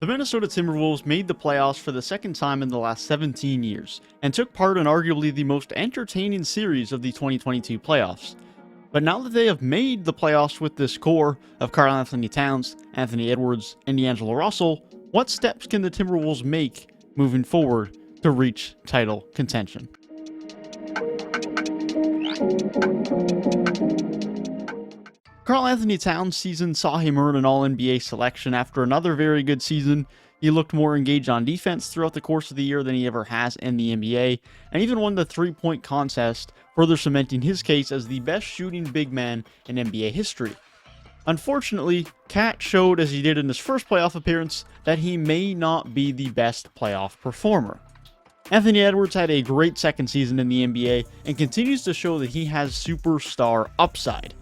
The Minnesota Timberwolves made the playoffs for the second time in the last 17 years, and took part in arguably the most entertaining series of the 2022 playoffs. But now that they have made the playoffs with this core of Karl-Anthony Towns, Anthony Edwards, and D'Angelo Russell, what steps can the Timberwolves make moving forward to reach title contention? Karl-Anthony Towns' season saw him earn an All-NBA selection after another very good season. He looked more engaged on defense throughout the course of the year than he ever has in the NBA, and even won the three-point contest, further cementing his case as the best shooting big man in NBA history. Unfortunately, Cat showed, as he did in his first playoff appearance, that he may not be the best playoff performer. Anthony Edwards had a great second season in the NBA and continues to show that he has superstar upside.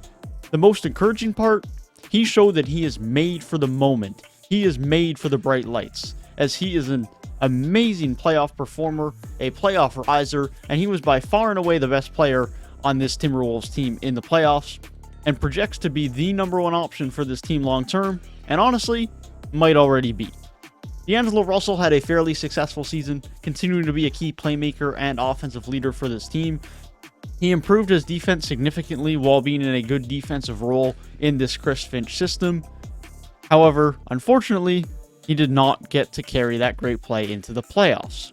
The most encouraging part, he showed that he is made for the moment. He is made for the bright lights, as he is an amazing playoff performer, a playoff riser, and he was by far and away the best player on this Timberwolves team in the playoffs, and projects to be the number one option for this team long term, and honestly, might already be. D'Angelo Russell had a fairly successful season, continuing to be a key playmaker and offensive leader for this team. He improved his defense significantly while being in a good defensive role in this Chris Finch system. However, unfortunately, he did not get to carry that great play into the playoffs.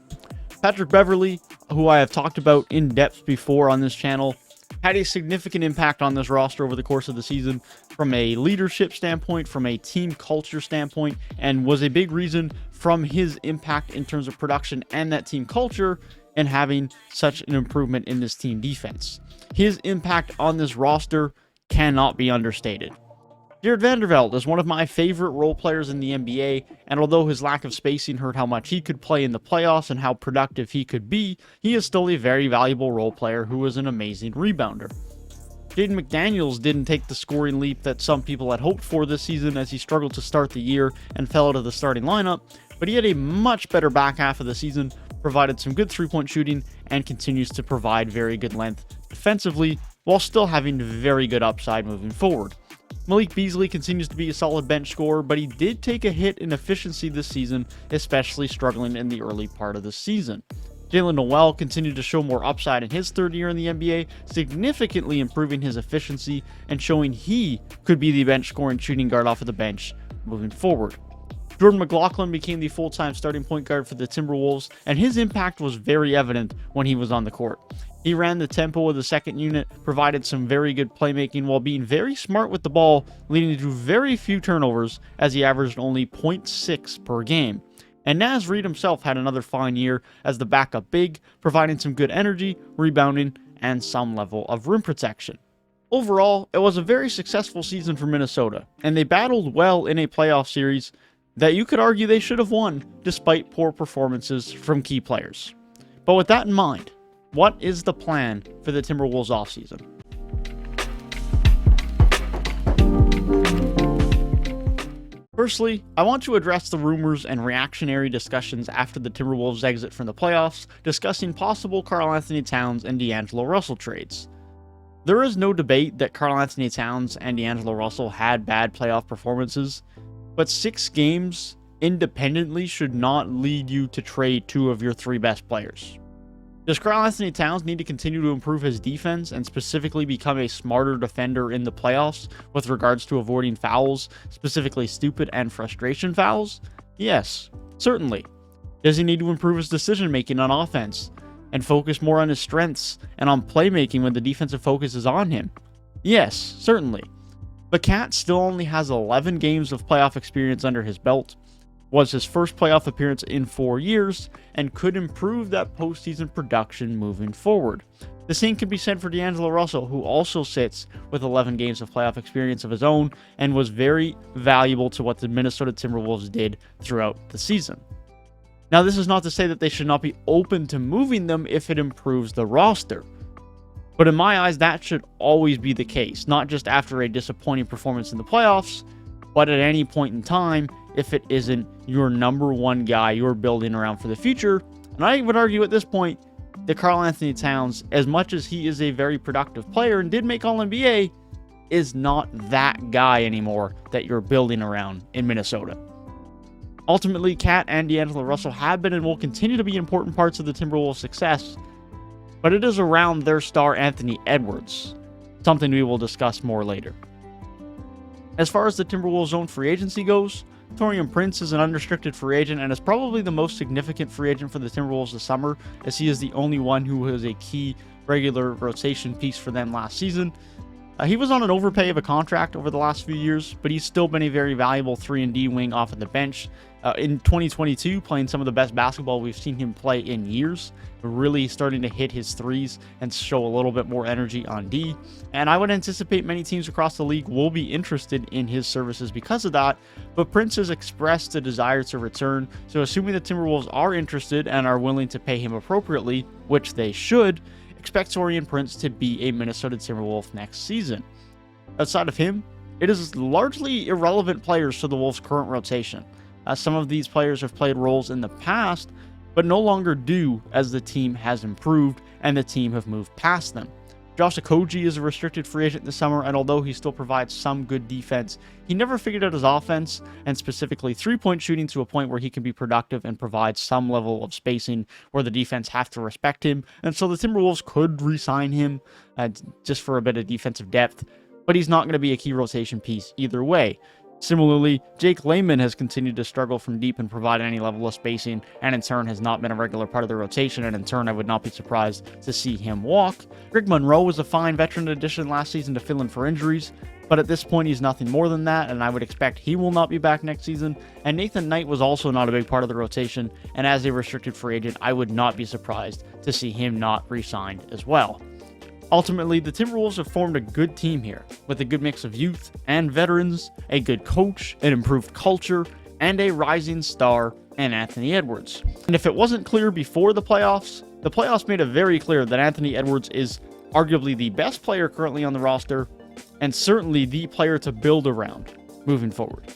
Patrick Beverly, who I have talked about in depth before on this channel, had a significant impact on this roster over the course of the season from a leadership standpoint, from a team culture standpoint, and was a big reason from his impact in terms of production and that team culture and having such an improvement in this team defense. His impact on this roster cannot be understated. Jared Vanderbilt is one of my favorite role players in the NBA, and although his lack of spacing hurt how much he could play in the playoffs and how productive he could be, he is still a very valuable role player who is an amazing rebounder. Jayden Mcdaniels didn't take the scoring leap that some people had hoped for this season, as he struggled to start the year and fell out of the starting lineup, but he had a much better back half of the season, provided some good three-point shooting, and continues to provide very good length defensively, while still having very good upside moving forward. Malik Beasley continues to be a solid bench scorer, but he did take a hit in efficiency this season, especially struggling in the early part of the season. Jaylen Noel continued to show more upside in his third year in the NBA, significantly improving his efficiency and showing he could be the bench scoring shooting guard off of the bench moving forward. Jordan Mclaughlin became the full-time starting point guard for the Timberwolves, and his impact was very evident when he was on the court. He ran the tempo of the second unit, provided some very good playmaking while being very smart with the ball, leading to very few turnovers as he averaged only 0.6 per game. And Naz Reid himself had another fine year as the backup big, providing some good energy, rebounding, and some level of rim protection. Overall, it was a very successful season for Minnesota, and they battled well in a playoff series that you could argue they should have won despite poor performances from key players. But with that in mind, what is the plan for the Timberwolves offseason? Firstly, I want to address the rumors and reactionary discussions after the Timberwolves' exit from the playoffs, discussing possible Karl-Anthony Towns and D'Angelo Russell trades. There is no debate that Karl-Anthony Towns and D'Angelo Russell had bad playoff performances, but 6 games independently should not lead you to trade 2 of your 3 best players. Does Karl-Anthony Towns need to continue to improve his defense and specifically become a smarter defender in the playoffs with regards to avoiding fouls, specifically stupid and frustration fouls? Yes, certainly. Does he need to improve his decision-making on offense and focus more on his strengths and on playmaking when the defensive focus is on him? Yes, certainly. But Cat still only has 11 games of playoff experience under his belt, was his first playoff appearance in 4 years, and could improve that postseason production moving forward. The same can be said for D'Angelo Russell, who also sits with 11 games of playoff experience of his own and was very valuable to what the Minnesota Timberwolves did throughout the season. Now, this is not to say that they should not be open to moving them if it improves the roster. But in my eyes, that should always be the case, not just after a disappointing performance in the playoffs, but at any point in time if it isn't your number one guy you're building around for the future. And I would argue at this point that Karl-Anthony Towns, as much as he is a very productive player and did make All-NBA, is not that guy anymore that you're building around in Minnesota. Ultimately, Cat and D'Angelo Russell have been and will continue to be important parts of the Timberwolves' success, but it is around their star Anthony Edwards, something we will discuss more later. As far as the Timberwolves' own free agency goes, Taurean Prince is an unrestricted free agent and is probably the most significant free agent for the Timberwolves this summer, as he is the only one who was a key regular rotation piece for them last season. He was on an overpay of a contract over the last few years, but he's still been a very valuable 3-and-D wing off of the bench. In 2022, playing some of the best basketball we've seen him play in years, really starting to hit his threes and show a little bit more energy on D. And I would anticipate many teams across the league will be interested in his services because of that, but Prince has expressed a desire to return, so assuming the Timberwolves are interested and are willing to pay him appropriately, which they should, expect Taurean Prince to be a Minnesota Timberwolf next season. Outside of him, it is largely irrelevant players to the Wolves' current rotation. Some of these players have played roles in the past, but no longer do as the team has improved and the team have moved past them. Josh Koji is a restricted free agent this summer, and although he still provides some good defense, he never figured out his offense, and specifically three-point shooting to a point where he can be productive and provide some level of spacing where the defense have to respect him, and so the Timberwolves could re-sign him just for a bit of defensive depth, but he's not going to be a key rotation piece either way. Similarly, Jake Layman has continued to struggle from deep and provide any level of spacing, and in turn has not been a regular part of the rotation, and in turn I would not be surprised to see him walk. Greg Monroe was a fine veteran addition last season to fill in for injuries, but at this point he's nothing more than that, and I would expect he will not be back next season. And Nathan Knight was also not a big part of the rotation, and as a restricted free agent, I would not be surprised to see him not re-signed as well. Ultimately, the Timberwolves have formed a good team here, with a good mix of youth and veterans, a good coach, an improved culture, and a rising star in Anthony Edwards. And if it wasn't clear before the playoffs made it very clear that Anthony Edwards is arguably the best player currently on the roster, and certainly the player to build around moving forward.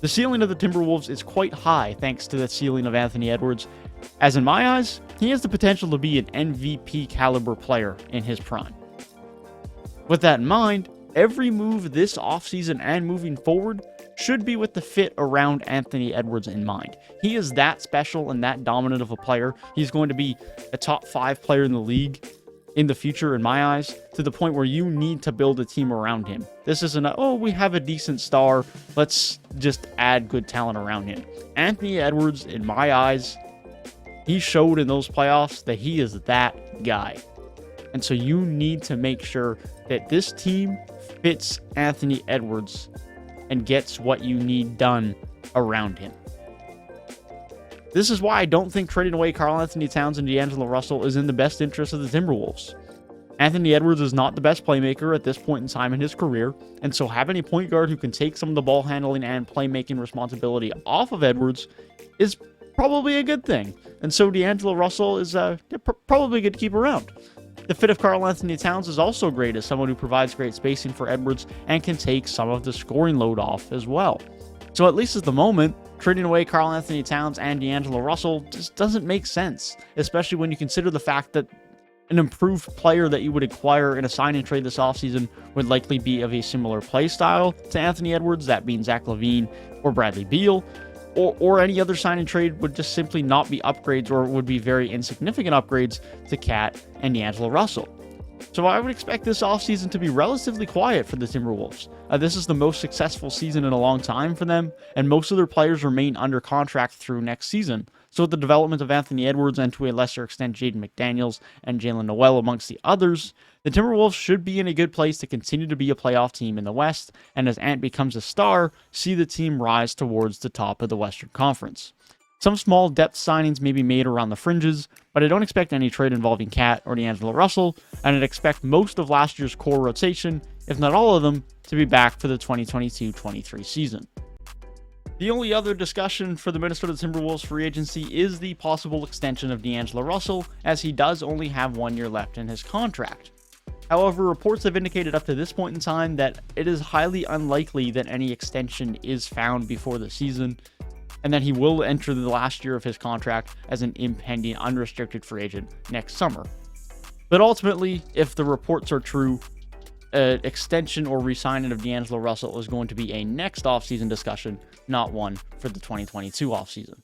The ceiling of the Timberwolves is quite high thanks to the ceiling of Anthony Edwards, as in my eyes, he has the potential to be an MVP caliber player in his prime. With that in mind, every move this offseason and moving forward should be with the fit around Anthony Edwards in mind. He is that special and that dominant of a player. He's going to be a top 5 player in the league in the future, in my eyes, to the point where you need to build a team around him. This isn't we have a decent star, let's just add good talent around him. Anthony Edwards, in my eyes, he showed in those playoffs that he is that guy. And so you need to make sure that this team fits Anthony Edwards and gets what you need done around him. This is why I don't think trading away Karl-Anthony Towns and D'Angelo Russell is in the best interest of the Timberwolves. Anthony Edwards is not the best playmaker at this point in time in his career, and so having a point guard who can take some of the ball handling and playmaking responsibility off of Edwards is probably a good thing. And so D'Angelo Russell is probably good to keep around. The fit of Karl-Anthony Towns is also great as someone who provides great spacing for Edwards and can take some of the scoring load off as well. So at least at the moment, trading away Karl-Anthony Towns and D'Angelo Russell just doesn't make sense, especially when you consider the fact that an improved player that you would acquire in a sign and trade this offseason would likely be of a similar play style to Anthony Edwards, that being Zach LaVine or Bradley Beal, or any other sign and trade would just simply not be upgrades or would be very insignificant upgrades to Cat and D'Angelo Russell. So I would expect this offseason to be relatively quiet for the Timberwolves. This is the most successful season in a long time for them, and most of their players remain under contract through next season. So with the development of Anthony Edwards and to a lesser extent Jayden McDaniels and Jalen Noel amongst the others, the Timberwolves should be in a good place to continue to be a playoff team in the West, and as Ant becomes a star, see the team rise towards the top of the Western Conference. Some small depth signings may be made around the fringes, but I don't expect any trade involving Cat or D'Angelo Russell, and I'd expect most of last year's core rotation, if not all of them, to be back for the 2022-23 season. The only other discussion for the Minnesota Timberwolves free agency is the possible extension of D'Angelo Russell, as he does only have 1 year left in his contract. However, reports have indicated up to this point in time that it is highly unlikely that any extension is found before the season, and that he will enter the last year of his contract as an impending unrestricted free agent next summer. But ultimately, if the reports are true, extension or re-signing of D'Angelo Russell is going to be a next offseason discussion not one for the 2022 offseason.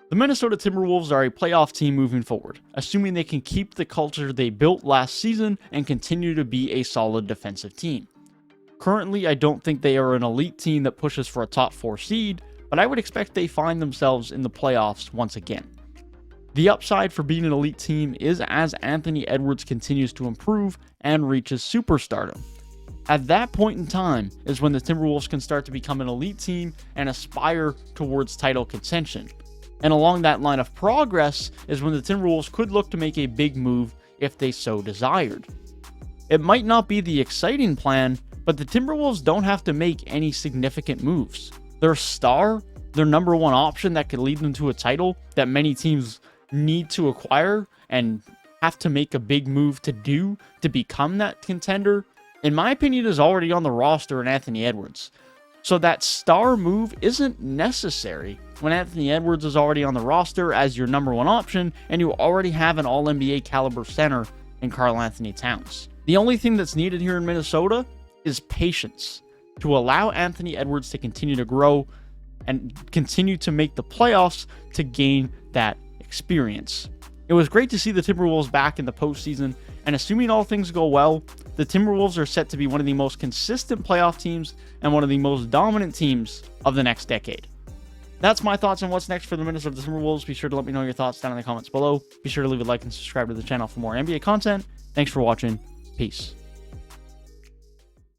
The Minnesota Timberwolves are a playoff team moving forward, assuming they can keep the culture they built last season and continue to be a solid defensive team. Currently, I don't think they are an elite team that pushes for a top 4 seed, but I would expect they find themselves in the playoffs once again. The upside for being an elite team is as Anthony Edwards continues to improve and reaches superstardom. At that point in time is when the Timberwolves can start to become an elite team and aspire towards title contention. And along that line of progress is when the Timberwolves could look to make a big move if they so desired. It might not be the exciting plan, but the Timberwolves don't have to make any significant moves. Their star, their number one option that could lead them to a title that many teams need to acquire and have to make a big move to become that contender, in my opinion, is already on the roster in Anthony Edwards. So that star move isn't necessary when Anthony Edwards is already on the roster as your number one option and you already have an All-NBA caliber center in Karl-Anthony Towns. The only thing that's needed here in Minnesota is patience to allow Anthony Edwards to continue to grow and continue to make the playoffs to gain that experience. It was great to see the Timberwolves back in the postseason, and assuming all things go well, the Timberwolves are set to be one of the most consistent playoff teams and one of the most dominant teams of the next decade. That's my thoughts on what's next for the Minnesota Timberwolves. Be sure to let me know your thoughts down in the comments below. Be sure to leave a like and subscribe to the channel for more NBA content. Thanks for watching. Peace.